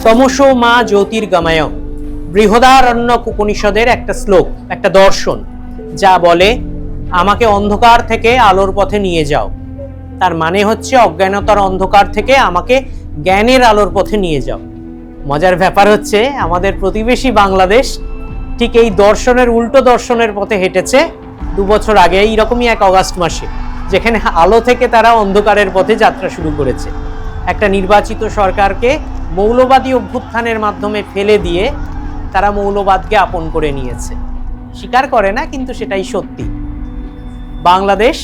তমসো মা জ্যোতির্গময় বৃহদারণ্যক উপনিষদের একটা শ্লোক, একটা দর্শন, যা বলে আমাকে অন্ধকার থেকে আলোর পথে নিয়ে যাও। তার মানে হচ্ছে অজ্ঞানতার অন্ধকার থেকে আমাকে জ্ঞানের আলোর পথে নিয়ে যাও। মজার ব্যাপার হচ্ছে আমাদের প্রতিবেশী বাংলাদেশ ঠিক এই দর্শনের উল্টো দর্শনের পথে হেঁটেছে 2 বছর আগে এইরকমই এক অগাস্ট মাসে, যেখানে আলো থেকে তারা অন্ধকারের পথে যাত্রা শুরু করেছে। একটা নির্বাচিত সরকারকে মৌলবাদী অভ্যুত্থানের মাধ্যমে ফেলে দিয়ে তারা মৌলবাদকে আপন করে নিয়েছে। স্বীকার করে না, কিন্তু সেটাই সত্যি। বাংলাদেশ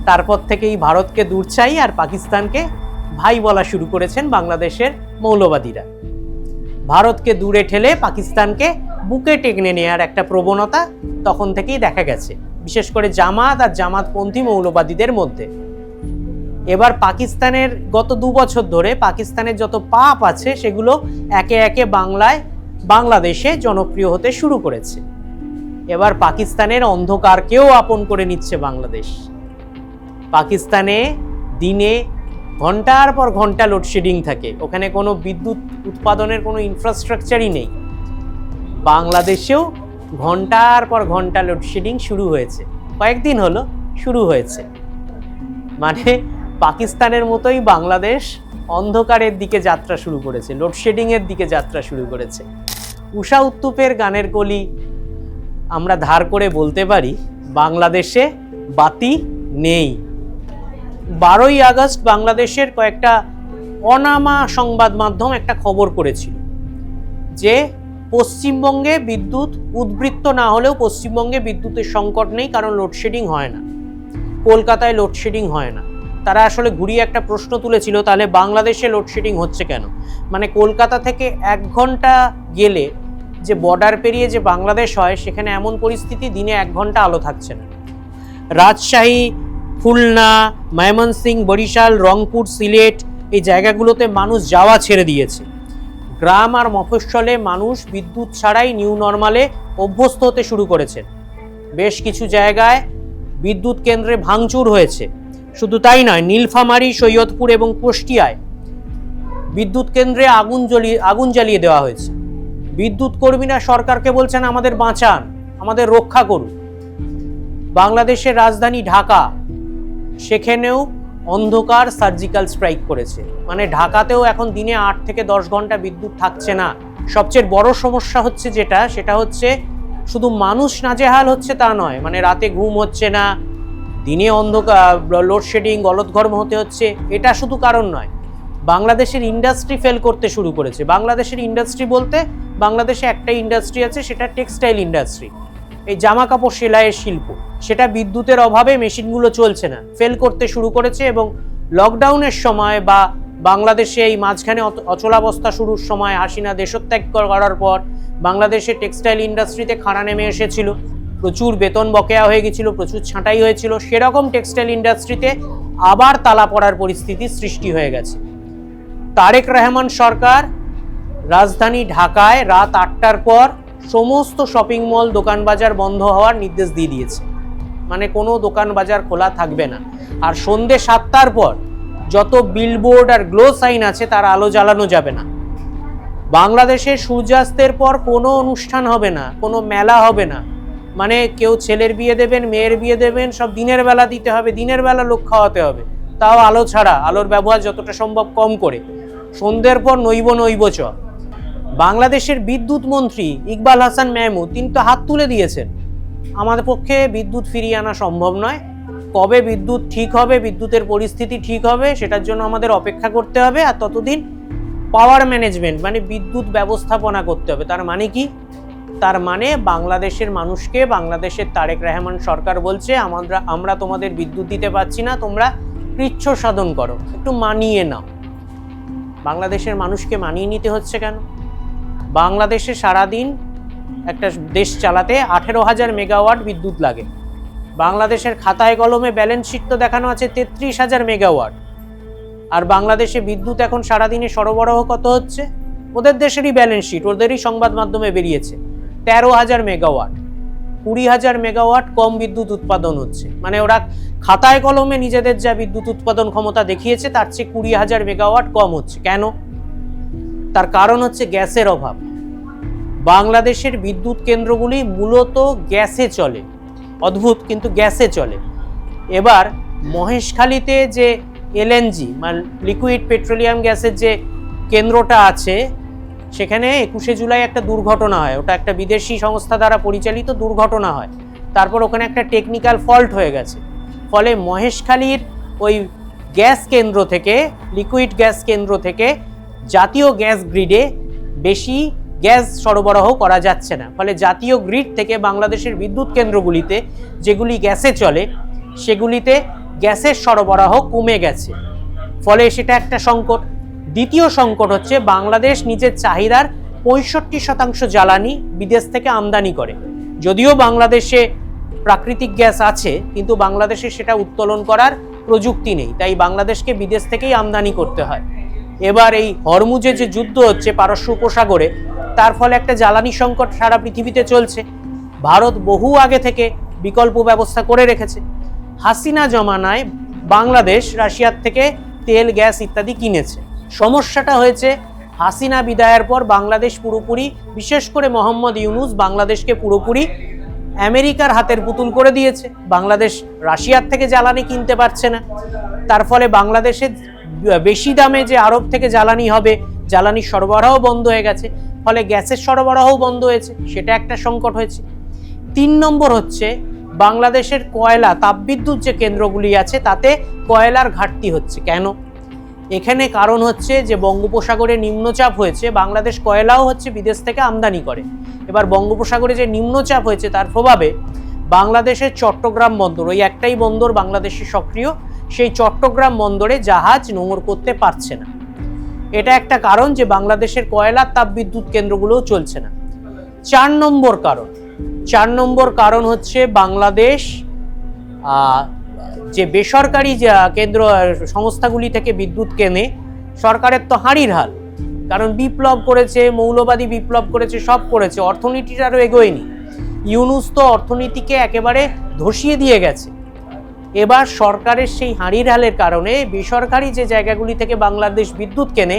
তারপর থেকেই ভারতকে দূর চাই আর পাকিস্তানকে ভাই বলা শুরু করেছেন বাংলাদেশের মৌলবাদীরা। ভারতকে দূরে ঠেলে পাকিস্তানকে বুকে টেনে নেওয়ার একটা প্রবণতা তখন থেকেই দেখা গেছে, বিশেষ করে জামাত আর জামাতপন্থী মৌলবাদীদের মধ্যে। এবার পাকিস্তানের গত 2 বছর ধরে পাকিস্তানের যত পাপ আছে সেগুলো একে একে বাংলাদেশে জনপ্রিয় হতে শুরু করেছে। এবার পাকিস্তানের অন্ধকারকেও আপন করে নিচ্ছে বাংলাদেশ। পাকিস্তানে দিনে ঘন্টার পর ঘন্টা লোডশেডিং থাকে, ওখানে কোনো বিদ্যুৎ উৎপাদনের কোনো ইনফ্রাস্ট্রাকচারই নেই। বাংলাদেশেও ঘন্টার পর ঘন্টা লোডশেডিং শুরু হয়েছে, কয়েকদিন হলো শুরু হয়েছে। মানে পাকিস্তানের মতোই বাংলাদেশ অন্ধকারের দিকে যাত্রা শুরু করেছে, লোডশেডিং এর দিকে যাত্রা শুরু করেছে। ঊষা উত্তুপের গানের কলি আমরা ধার করে বলতে পারি, বাংলাদেশে বাতি নেই। 12ই আগস্ট বাংলাদেশের কয়েকটা অনামা সংবাদ মাধ্যম একটা খবর করেছিল যে পশ্চিমবঙ্গে বিদ্যুৎ উদ্বৃত্ত না হলেও পশ্চিমবঙ্গে বিদ্যুতের সংকট নেই, কারণ লোডশেডিং হয় না। কলকাতায় লোডশেডিং হয় না। তারা আসলে ঘুরিয়ে একটা প্রশ্ন তুলেছিল, তাহলে বাংলাদেশে লোডশেডিং হচ্ছে কেন? মানে কলকাতা থেকে 1 ঘন্টা গেলে যে বর্ডার পেরিয়ে যে বাংলাদেশ হয়, সেখানে এমন পরিস্থিতি দিনে 1 ঘন্টা আলো থাকছে না। রাজশাহী, খুলনা, ময়মনসিংহ, বরিশাল, রংপুর, সিলেট এই জায়গাগুলোতে মানুষ যাওয়া ছেড়ে দিয়েছে। গ্রাম আর মফস্বলে মানুষ বিদ্যুৎ ছাড়াই নিউ নর্মালে অভ্যস্ত হতে শুরু করেছে। বেশ কিছু জায়গায় বিদ্যুৎ কেন্দ্রে ভাঙচুর হয়েছে। শুধু তাই নয়, নীলফামারী, সৈয়দপুর এবং কুষ্টিয়ায় বিদ্যুৎ কেন্দ্রে আগুন জ্বালিয়ে দেওয়া হয়েছে। বিদ্যুৎ কর্মীরা সরকারকে বলছেন আমাদের বাঁচান, আমাদের রক্ষা করুন। বাংলাদেশের রাজধানী ঢাকা, সেখানেও অন্ধকার সার্জিক্যাল স্ট্রাইক করেছে। মানে ঢাকাতেও এখন দিনে 8 থেকে 10 ঘন্টা বিদ্যুৎ থাকছে না। সবচেয়ে বড় সমস্যা হচ্ছে সেটা হচ্ছে শুধু মানুষ নাজেহাল হচ্ছে তা নয়, মানে রাতে ঘুম হচ্ছে না, দিনে অন্ধকার, লোডশেডিং, গলদঘর্ম হতে হচ্ছে। এটা শুধু কারণ নয়, বাংলাদেশের ইন্ডাস্ট্রি ফেল করতে শুরু করেছে। বাংলাদেশের ইন্ডাস্ট্রি বলতে বাংলাদেশে একটাই ইন্ডাস্ট্রি আছে, সেটা টেক্সটাইল ইন্ডাস্ট্রি, এই জামা কাপড় সেলাইয়ের শিল্প। সেটা বিদ্যুতের অভাবে মেশিনগুলো চলছে না, ফেল করতে শুরু করেছে। এবং লকডাউনের সময় বা বাংলাদেশে এই মাঝখানে অচলাবস্থা শুরুর সময় হাসিনা দেশত্যাগ করার পর বাংলাদেশের টেক্সটাইল ইন্ডাস্ট্রিতে খাড়া নেমে এসেছিল, প্রচুর বেতন বকেয়া হয়ে গেছিল, প্রচুর ছাঁটাই হয়েছিল। সেরকম টেক্সটাইল ইন্ডাস্ট্রিতে আবার তালা পড়ার পরিস্থিতি সৃষ্টি হয়ে গেছে। তারেক রহমান সরকার রাজধানী ঢাকায় রাত 8টার পর সমস্ত শপিং মল, দোকান বাজার বন্ধ হওয়ার নির্দেশ দিয়ে দিয়েছে। মানে কোনো দোকান বাজার খোলা থাকবে না। আর সন্ধ্যে 7টার পর যত বিলবোর্ড আর গ্লো সাইন আছে তার আলো জ্বালানো যাবে না। বাংলাদেশে সূর্যাস্তের পর কোনো অনুষ্ঠান হবে না, কোনো মেলা হবে না। মানে কেউ ছেলের বিয়ে দেবেন, মেয়ের বিয়ে দেবেন, সব দিনের বেলা দিতে হবে, দিনের বেলা লোক খাওয়াতে হবে, তাও আলো ছাড়া, আলোর ব্যবহার যতটা সম্ভব কম করে। সন্ধ্যের পর নৈব চ। বাংলাদেশের বিদ্যুৎ মন্ত্রী ইকবাল হাসান মেহমুদ তিনি তো হাত তুলে দিয়েছেন, আমাদের পক্ষে বিদ্যুৎ ফিরিয়ে আনা সম্ভব নয়। কবে বিদ্যুৎ ঠিক হবে, বিদ্যুতের পরিস্থিতি ঠিক হবে, সেটার জন্য আমাদের অপেক্ষা করতে হবে। আর ততদিন পাওয়ার ম্যানেজমেন্ট মানে বিদ্যুৎ ব্যবস্থাপনা করতে হবে। তার মানে কি? তার মানে বাংলাদেশের মানুষকে বাংলাদেশের তারেক রহমান সরকার বলছে আমরা তোমাদের বিদ্যুৎ দিতে পারছি না, তোমরা কৃচ্ছ সাধন করো, একটু মানিয়ে নাও। বাংলাদেশের মানুষকে মানিয়ে নিতে হচ্ছে কেন? বাংলাদেশে সারাদিন একটা দেশ চালাতে 18,000 মেগাওয়াট বিদ্যুৎ লাগে। বাংলাদেশের খাতায় কলমে ব্যালেন্স শিট তো দেখানো আছে 33,000 মেগাওয়াট। আর বাংলাদেশে বিদ্যুৎ এখন সারাদিনে সরবরাহ কত হচ্ছে? ওদের দেশেরই ব্যালেন্স শিট, ওদেরই সংবাদ মাধ্যমে বেরিয়েছে 13,000 মেগাওয়াট। 20,000 মেগাওয়াট কম বিদ্যুৎ উৎপাদন হচ্ছে। মানে ওরা খাতায় কলমে নিজেদের যা বিদ্যুৎ উৎপাদন ক্ষমতা দেখিয়েছে তার চেয়ে 20,000 মেগাওয়াট কম হচ্ছে। কেন? তার কারণ হচ্ছে গ্যাসের অভাব। বাংলাদেশের বিদ্যুৎ কেন্দ্রগুলি মূলত গ্যাসে চলে, অদ্ভুত কিন্তু গ্যাসে চলে। এবার মহেশখালীতে যে এলএনজি মানে লিকুইড পেট্রোলিয়াম গ্যাসের যে কেন্দ্রটা আছে, সেখানে 21শে জুলাই একটা দুর্ঘটনা হয়। ওটা একটা বিদেশি সংস্থা দ্বারা পরিচালিত দুর্ঘটনা হয়। তারপর ওখানে একটা টেকনিক্যাল ফল্ট হয়ে গেছে, ফলে মহেশখালীর ওই গ্যাস কেন্দ্র থেকে, লিকুইড গ্যাস কেন্দ্র থেকে জাতীয় গ্যাস গ্রিডে বেশি গ্যাস সরবরাহ করা যাচ্ছে না। ফলে জাতীয় গ্রিড থেকে বাংলাদেশের বিদ্যুৎ কেন্দ্রগুলিতে যেগুলি গ্যাসে চলে সেগুলিতে গ্যাসের সরবরাহ কমে গেছে, ফলে সেটা একটা সংকট। দ্বিতীয় সংকট হচ্ছে বাংলাদেশ নিজের চাহিদার 65% জ্বালানি বিদেশ থেকে আমদানি করে। যদিও বাংলাদেশে প্রাকৃতিক গ্যাস আছে, কিন্তু বাংলাদেশে সেটা উত্তোলন করার প্রযুক্তি নেই, তাই বাংলাদেশকে বিদেশ থেকেই আমদানি করতে হয়। এবার এই হরমুজে যে যুদ্ধ হচ্ছে পারস্য উপসাগরে, তার ফলে একটা জ্বালানি সংকট সারা পৃথিবীতে চলছে। ভারত বহু আগে থেকে বিকল্প ব্যবস্থা করে রেখেছে। হাসিনা জমানায় বাংলাদেশ রাশিয়ার থেকে তেল, গ্যাস ইত্যাদি কিনেছে। সমস্যাটা হয়েছে হাসিনা বিদায়ের পর বাংলাদেশ পুরোপুরি, বিশেষ করে মোহাম্মদ ইউনূস বাংলাদেশকে পুরোপুরি আমেরিকার হাতের পুতুল করে দিয়েছে। বাংলাদেশ রাশিয়ার থেকে জ্বালানি কিনতে পারছে না। তার ফলে বাংলাদেশে বেশি দামে যে আরব থেকে জ্বালানি হবে, জ্বালানির সরবরাহ বন্ধ হয়ে গেছে, ফলে গ্যাসের সরবরাহও বন্ধ হয়েছে, সেটা একটা সংকট হয়েছে। 3 নম্বর হচ্ছে বাংলাদেশের কয়লা, তাপবিদ্যুৎ যে কেন্দ্রগুলি আছে তাতে কয়লার ঘাটতি হচ্ছে। কেন? এখানে কারণ হচ্ছে যে বঙ্গোপসাগরে নিম্নচাপ হয়েছে, বাংলাদেশ কয়লাও হচ্ছে বিদেশ থেকে আমদানি করে। এবার বঙ্গোপসাগরে যে নিম্নচাপ হয়েছে তার প্রভাবে বাংলাদেশের চট্টগ্রাম বন্দর, ওই একটাই বন্দর বাংলাদেশে সক্রিয়, সেই চট্টগ্রাম বন্দরে জাহাজ নোঙর করতে পারছে না। এটা একটা কারণ যে বাংলাদেশের কয়লার তাপবিদ্যুৎ কেন্দ্রগুলোও চলছে না। 4 নম্বর কারণ হচ্ছে বাংলাদেশ যে বেসরকারি কেন্দ্র সংস্থাগুলি থেকে বিদ্যুৎ কেনে, সরকারের তো হাঁড়ির হাল, কারণ বিপ্লব করেছে, মৌলবাদী বিপ্লব করেছে, সব করেছে, অর্থনীতিটা আরও এগোয়নি। ইউনূস তো অর্থনীতিকে একেবারে ধসিয়ে দিয়ে গেছে। এবার সরকারের সেই হাঁড়ির হালের কারণে বেসরকারি যে জায়গাগুলি থেকে বাংলাদেশ বিদ্যুৎ কেনে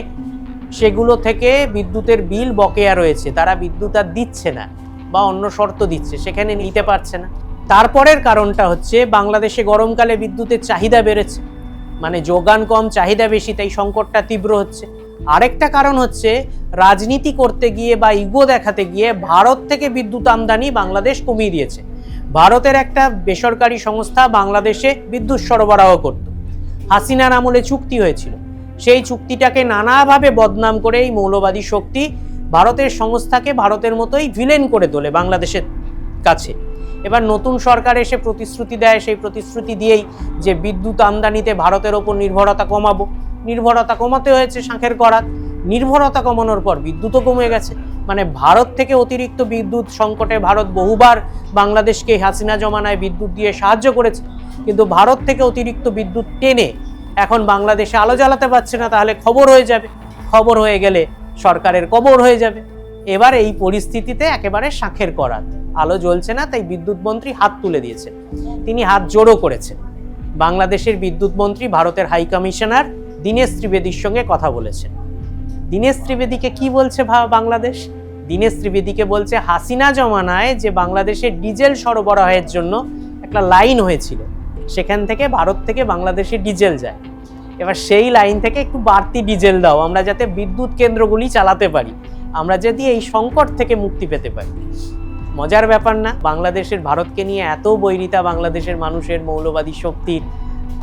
সেগুলো থেকে বিদ্যুতের বিল বকেয়া রয়েছে, তারা বিদ্যুৎ আর দিচ্ছে না বা অন্য শর্ত দিচ্ছে, সেখানে নিতে পারছে না। তারপরের কারণটা হচ্ছে বাংলাদেশে গরমকালে বিদ্যুতের চাহিদা বেড়েছে, মানে যোগান কম, চাহিদা বেশি, তাই সংকটটা তীব্র হচ্ছে। আরেকটা কারণ হচ্ছে রাজনীতি করতে গিয়ে বা ইগো দেখাতে গিয়ে ভারত থেকে বিদ্যুৎ আমদানি বাংলাদেশ কমিয়ে দিয়েছে। ভারতের একটা বেসরকারি সংস্থা বাংলাদেশে বিদ্যুৎ সরবরাহ করত, হাসিনার আমলে চুক্তি হয়েছিল, সেই চুক্তিটাকে নানাভাবে বদনাম করে এই মৌলবাদী শক্তি ভারতের সংস্থাকে ভারতের মতোই ভিলেন করে তোলে বাংলাদেশের কাছে। এবার নতুন সরকার এসে প্রতিশ্রুতি দেয়, সেই প্রতিশ্রুতি দিয়েই যে বিদ্যুৎ আমদানিতে ভারতের ওপর নির্ভরতা কমাবো, নির্ভরতা কমাতে হয়েছে শাঁখের করাত। নির্ভরতা কমানোর পর বিদ্যুৎও কমে গেছে, মানে ভারত থেকে অতিরিক্ত বিদ্যুৎ সংকটে ভারত বহুবার বাংলাদেশকে হাসিনা জমানায় বিদ্যুৎ দিয়ে সাহায্য করেছে, কিন্তু ভারত থেকে অতিরিক্ত বিদ্যুৎ টেনে এখন বাংলাদেশে আলো জ্বালাতে পারছে না, তাহলে খবর হয়ে যাবে, খবর হয়ে গেলে সরকারের কবর হয়ে যাবে। এবার এই পরিস্থিতিতে একেবারে শাঁখের করাত, আলো জ্বলছে না, তাই বিদ্যুৎ মন্ত্রী হাত তুলে দিয়েছেন। তিনি হাত জোড়ো করেছেন। বাংলাদেশের বিদ্যুৎ মন্ত্রী ভারতের হাই কমিশনার দীনেশ ত্রিবেদীর সঙ্গে কথা বলেছেন। দীনেশ ত্রিবেদীকে কি বলছে বাংলাদেশ? দীনেশ ত্রিবেদীকে বলছে হাসিনা জমানায় যে বাংলাদেশের ডিজেল সরবরাহের জন্য একটা লাইন হয়েছিল, সেখান থেকে ভারত থেকে বাংলাদেশে ডিজেল যায়, এবার সেই লাইন থেকে একটু বাড়তি ডিজেল দাও, আমরা যাতে বিদ্যুৎ কেন্দ্রগুলি চালাতে পারি, আমরা যদি এই সংকট থেকে মুক্তি পেতে পারি। মজার ব্যাপার না? বাংলাদেশের ভারতকে নিয়ে এত বৈরিতা বাংলাদেশের মানুষের, মৌলবাদী শক্তির,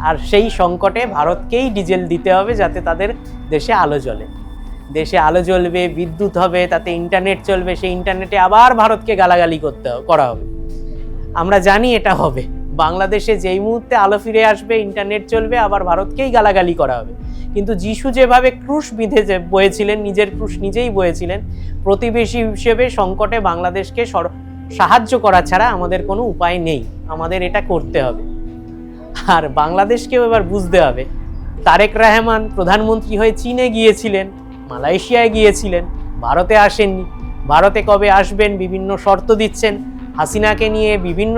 আর সেই সংকটে ভারতকেই ডিজেল দিতে হবে যাতে তাদের দেশে আলো জ্বলে। দেশে আলো জ্বলবে, বিদ্যুৎ হবে, তাতে ইন্টারনেট চলবে, সেই ইন্টারনেটে আবার ভারতকে গালাগালি করা হবে। আমরা জানি এটা হবে। বাংলাদেশে যেই মুহূর্তে আলো ফিরে আসবে, ইন্টারনেট চলবে, আবার ভারতকেই গালাগালি করা হবে। কিন্তু যিশু যেভাবে ক্রুশ বিঁধে বয়েছিলেন, নিজের ক্রুশ নিজেই বয়েছিলেন, প্রতিবেশী হিসেবে সংকটে বাংলাদেশকে সাহায্য করা ছাড়া আমাদের কোনো উপায় নেই, আমাদের এটা করতে হবে। আর বাংলাদেশকেও এবার বুঝতে হবে, তারেক রহমান প্রধানমন্ত্রী হয়ে চীনে গিয়েছিলেন, মালয়েশিয়ায় গিয়েছিলেন, ভারতে আসেননি। ভারতে কবে আসবেন বিভিন্ন শর্ত দিচ্ছেন, হাসিনাকে নিয়ে বিভিন্ন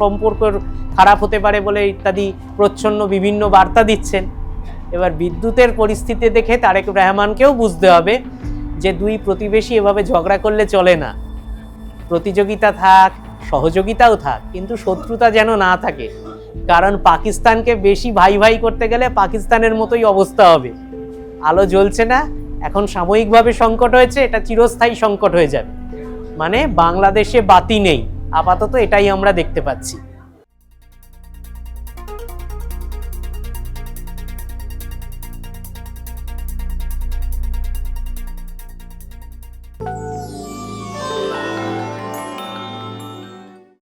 সম্পর্ক খারাপ হতে পারে বলে ইত্যাদি প্রচ্ছন্ন বিভিন্ন বার্তা দিচ্ছেন। এবার বিদ্যুতের পরিস্থিতি দেখে তারেক রহমানকেও বুঝতে হবে যে দুই প্রতিবেশী এভাবে ঝগড়া করলে চলে না, প্রতিযোগিতা থাক, সহযোগিতাও থাক, কিন্তু শত্রুতা যেন না থাকে। কারণ পাকিস্তানকে বেশি ভাই ভাই করতে গেলে পাকিস্তানের মতোই অবস্থা হবে। আলো জ্বলছে না, এখন সাময়িকভাবে সংকট হয়েছে, এটা চিরস্থায়ী সংকট হয়ে যাবে। মানে বাংলাদেশে বাতি নেই, আপাতত এটাই আমরা দেখতে পাচ্ছি।